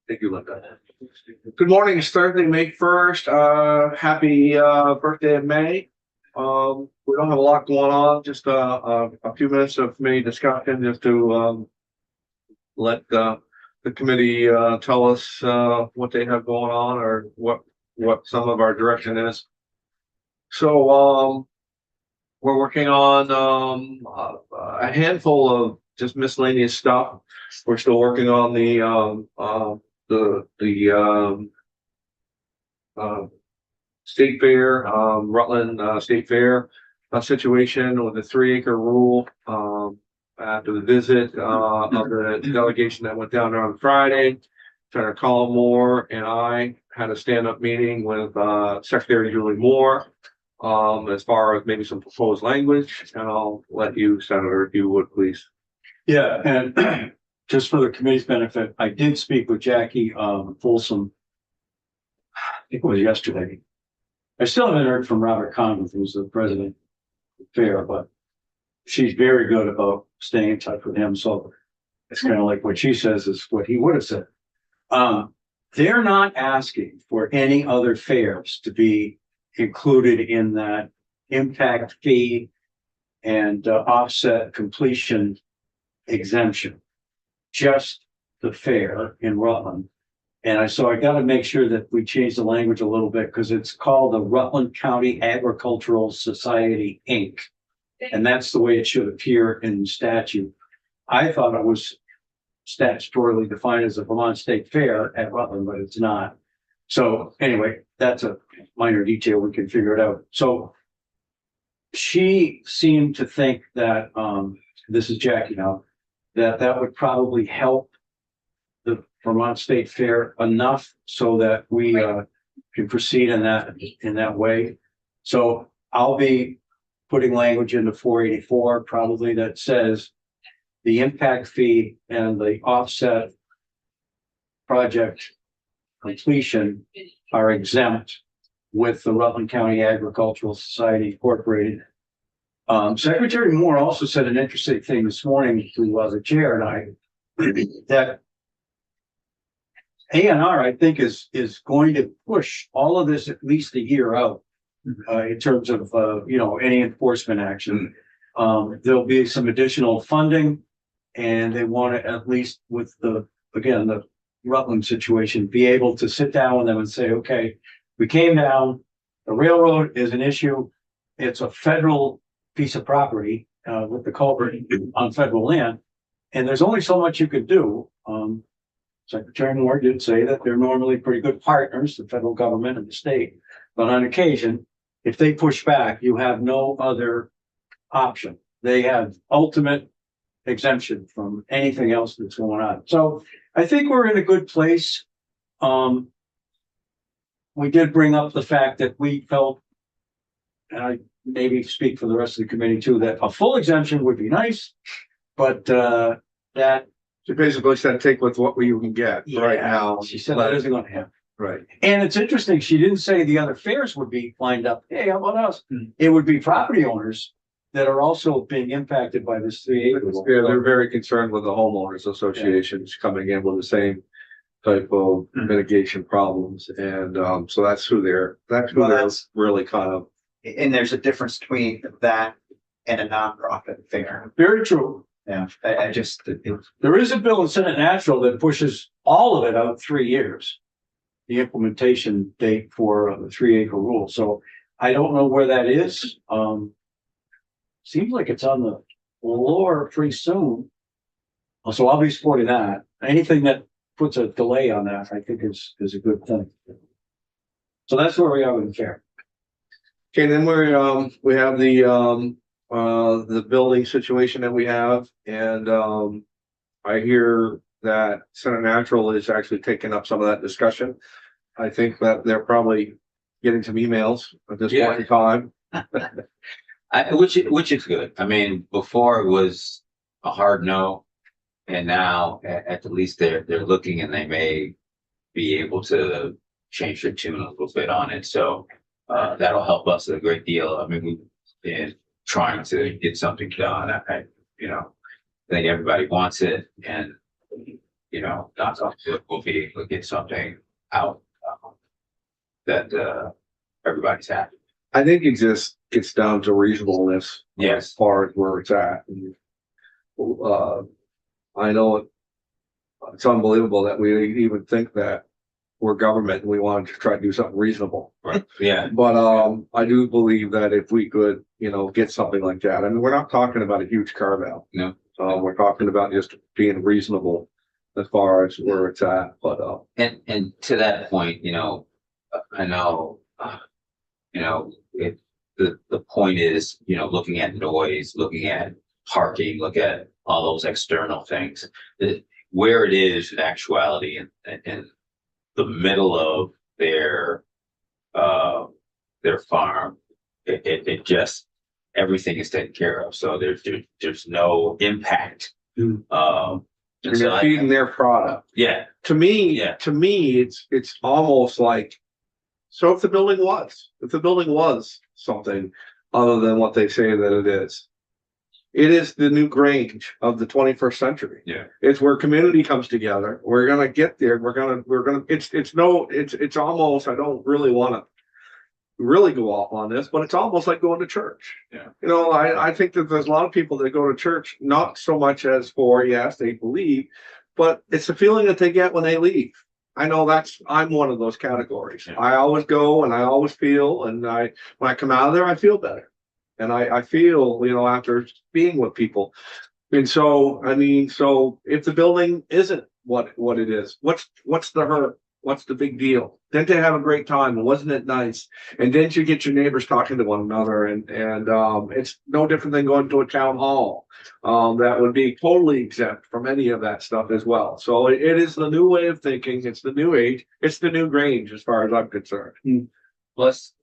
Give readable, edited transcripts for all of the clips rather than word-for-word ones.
Thank you, Linda. Good morning. It's Thursday, May 1st. Happy birthday of May. We don't have a lot going on, just a few minutes of committee discussion just to let the committee tell us what they have going on or what some of our direction is. So we're working on a handful of just miscellaneous stuff. We're still working on the state fair, Rutland State Fair situation with the 3-acre rule. After the visit of the delegation that went down there on Friday, Senator Colin Moore and I had a stand-up meeting with Secretary Julie Moore as far as maybe some proposed language, and I'll let you, Senator, if you would please. Yeah, and just for the committee's benefit, I did speak with Jackie Folsom. I think it was yesterday. I still haven't heard from Robert Conlon, who's the president of the fair, but she's very good about staying in touch with him. So it's kind of like what she says is what he would have said. They're not asking for any other fairs to be included in that impact fee and offset completion exemption. Just the fair in Rutland. And I got to make sure that we change the language a little bit because it's called the Rutland County Agricultural Society, Inc. And that's the way it should appear in statute. I thought it was statutorily defined as a Vermont State Fair at Rutland, but it's not. So anyway, that's a minor detail. We can figure it out. So she seemed to think that, this is Jackie now, that would probably help the Vermont State Fair enough so that we can proceed in that way. So I'll be putting language into 484 probably that says the impact fee and the offset project completion are exempt with the Rutland County Agricultural Society Incorporated. Secretary Moore also said an interesting thing this morning to the chair and I, that ANR, I think, is going to push all of this at least a year out in terms of, any enforcement action. There'll be some additional funding and they want to, at least with the Rutland situation, be able to sit down with them and say, okay, we came down, the railroad is an issue. It's a federal piece of property with the culvert on federal land. And there's only so much you could do. Secretary Moore did say that they're normally pretty good partners, the federal government and the state. But on occasion, if they push back, you have no other option. They have ultimate exemption from anything else that's going on. So I think we're in a good place. We did bring up the fact that we felt, and I maybe speak for the rest of the committee too, that a full exemption would be nice, but that. So basically said take with what we can get right now. She said that isn't going to happen. Right. And it's interesting, she didn't say the other fairs would be lined up. Hey, how about us? It would be property owners that are also being impacted by this 3-acre. Yeah, they're very concerned with the homeowners associations coming in with the same type of mitigation problems. And so that's who they're really kind of. And there's a difference between that and a nonprofit fair. Very true. Yeah, there is a bill in Senate Natural that pushes all of it out 3 years. The implementation date for the 3-acre rule. So I don't know where that is. Seems like it's on the floor pretty soon. So I'll be supporting that. Anything that puts a delay on that, I think is a good thing. So that's where we are with the fair. Okay, then we have the building situation that we have, and I hear that Center Natural is actually taking up some of that discussion. I think that they're probably getting some emails at this point in time. Which is good. I mean, before it was a hard no, and now at the least they're looking and they may be able to change their tune a little bit on it. So that'll help us a great deal. I mean, we've been trying to get something done. I think everybody wants it, and knock on wood, we'll be able to get something out that everybody's happy. I think it just gets down to reasonableness. As Yes. far as where it's at. I know it's unbelievable that we even think that we're government and we want to try to do something reasonable. Right. Yeah. But I do believe that if we could, get something like that, I mean, we're not talking about a huge carve out. No. We're talking about just being reasonable as far as where it's at, but And to that point, I know, the point is, looking at noise, looking at parking, look at all those external things. Where it is in actuality in the middle of their farm, it just, everything is taken care of. So there's no impact. Mm. And and so you're feeding their product. yeah, To me, Yeah. it's almost like, so if the building was something other than what they say that it is the new Grange of the 21st century. Yeah. It's where community comes together. We're gonna get there. It's almost, I don't really want to really go off on this, but it's almost like going to church. Yeah. I think that there's a lot of people that go to church, not so much as for, yes, they believe, but it's the feeling that they get when they leave. I know I'm one of those categories. Yeah. I always go and I always feel, and when I come out of there, I feel better. And I feel, after being with people. And so, so if the building isn't what it is, what's the hurt? What's the big deal? Didn't they have a great time? Wasn't it nice? And didn't you get your neighbors talking to one another? And it's no different than going to a town hall. That would be totally exempt from any of that stuff as well. So it is the new way of thinking. It's the new age. It's the new Grange as far as I'm concerned. plus,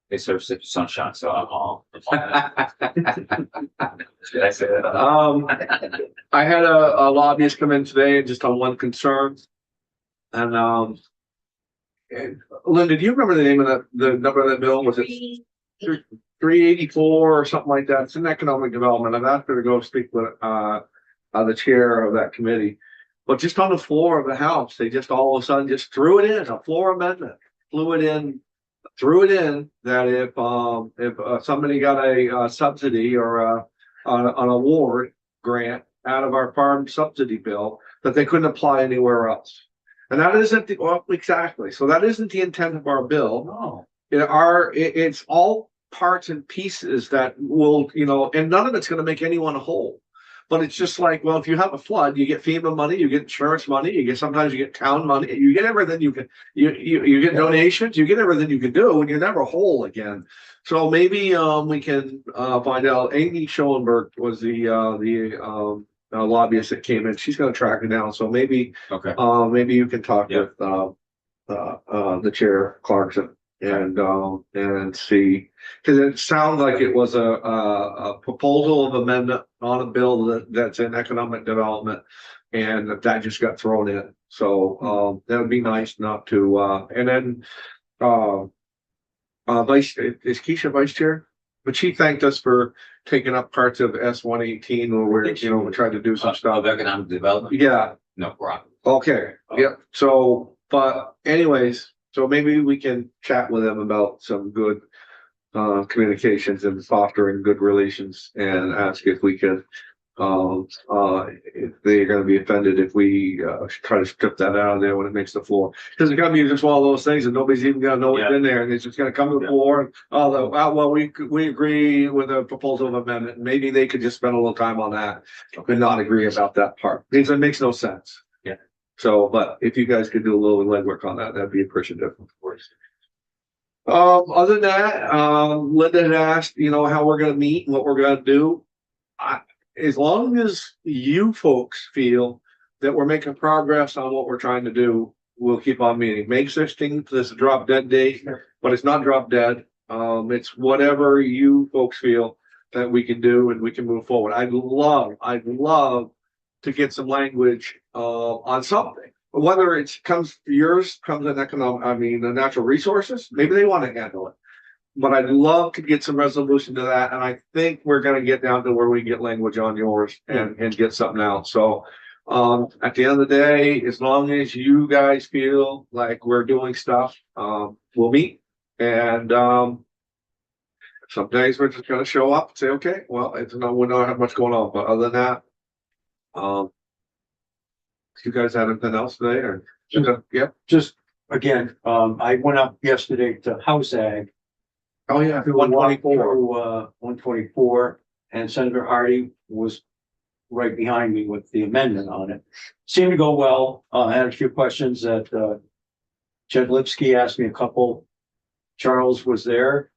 they serve sunshine, so I'm all. Should I say that? I had a lobbyist come in today just on one concern. And Linda, do you remember the name of the number of that bill? Was it 384 or something like that? It's an economic development. I've asked her to go speak with the chair of that committee. But just on the floor of the House, they just all of a sudden just threw it in, a floor amendment, threw it in that if somebody got a subsidy or an award grant out of our farm subsidy bill, that they couldn't apply anywhere else. And that isn't exactly. So that isn't the intent of our bill. No. It's all parts and pieces that will, and none of it's going to make anyone whole. But it's just like, well, if you have a flood, you get FEMA money, you get insurance money, sometimes you get town money, you get everything you can, you get donations, you get everything you can do, and you're never whole again. So maybe we can find out. Amy Schoenberg was the lobbyist that came in. She's going to track it down. So maybe you can talk Yeah. with the chair Clarkson and see, because it sounds like it was a proposal of amendment on a bill that's in economic development, and that just got thrown in. So that would be nice not to. And then is Keisha vice chair? But she thanked us for taking up parts of S-118 where we're trying to do some stuff. Of economic development? Yeah. No problem. Okay. Yep. So, but anyways, so maybe we can chat with them about some good communications and fostering good relations, and ask if we can if they're going to be offended if we try to strip that out of there when it makes the floor, because it's going to be just one of those things and nobody's even going to know what's in there, and it's just going to come to the floor and well, we agree with the proposal of amendment. Maybe they could just spend a little time on that and not agree about that part, because it makes no sense. Yeah. So, but if you guys could do a little legwork on that, that'd be appreciative, of course. Other than that, Linda had asked, how we're going to meet and what we're going to do. As long as you folks feel that we're making progress on what we're trying to do, we'll keep on meeting. May 16th, this is a drop dead date, but it's not drop dead. It's whatever you folks feel that we can do and we can move forward. I'd love to get some language on something. Whether yours comes in the natural resources, maybe they want to handle it. but I'd love to get some resolution to that, and I think we're gonna get down to where we get language on yours and get something out, so. At the end of the day, as long as you guys feel like we're doing stuff, we'll meet. And, some days we're just gonna show up and say, okay, well, it's no, we don't have much going on, but other than that. You guys have anything else today or? Yeah, Just, again, I went up yesterday to House Ag. oh yeah, to one walk twenty-four. through, 124, and Senator Hardy was right behind me with the amendment on it. Seemed to go well. I had a few questions that, Jed Lipsky asked me a couple. Charles was there,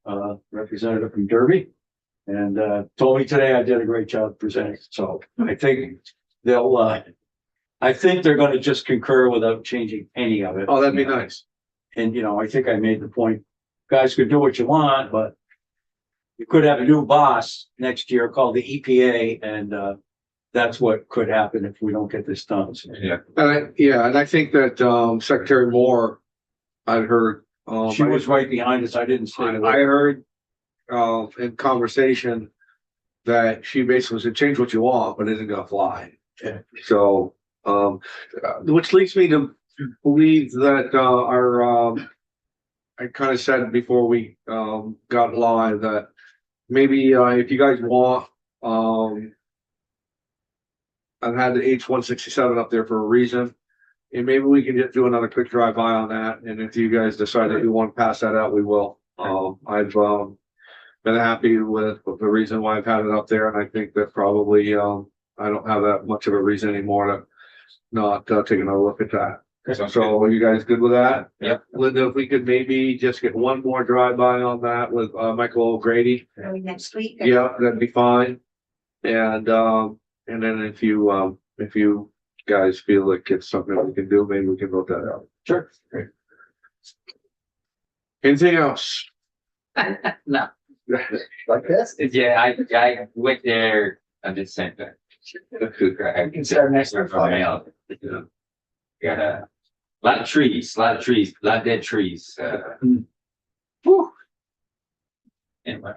representative from Derby, and, told me today I did a great job presenting. So I think they'll, I think they're gonna just concur without changing any of it. Oh, that'd be nice. And, you know, I think I made the point, guys could do what you want, but you could have a new boss next year called the EPA, and, that's what could happen if we don't get this done. So, Yeah. And I think that, Secretary Moore, I'd heard. she was right behind us. I didn't say I that. heard, in conversation that she basically said, change what you want, but it isn't gonna fly. Yeah. So, which leads me to believe that, I kind of said before we, got live that maybe, if you guys want, I've had the H-167 up there for a reason. And maybe we can just do another quick drive by on that, and if you guys decide that you want to pass that out, we will. I've been happy with the reason why I've had it up there, and I think that probably I don't have that much of a reason anymore to not take another look at that. So are you guys good with that? Yep. Linda, if we could maybe just get one more drive by on that with Michael O'Grady. Early next week. Yeah, that'd be fine. And then if you guys feel like it's something that we can do, maybe we can vote that out. Sure. Anything else? No, Like this? yeah, I went there, I did the same thing. I can start next From time. mail, you know. Got a lot of trees, lot of dead trees, whew. Anyway.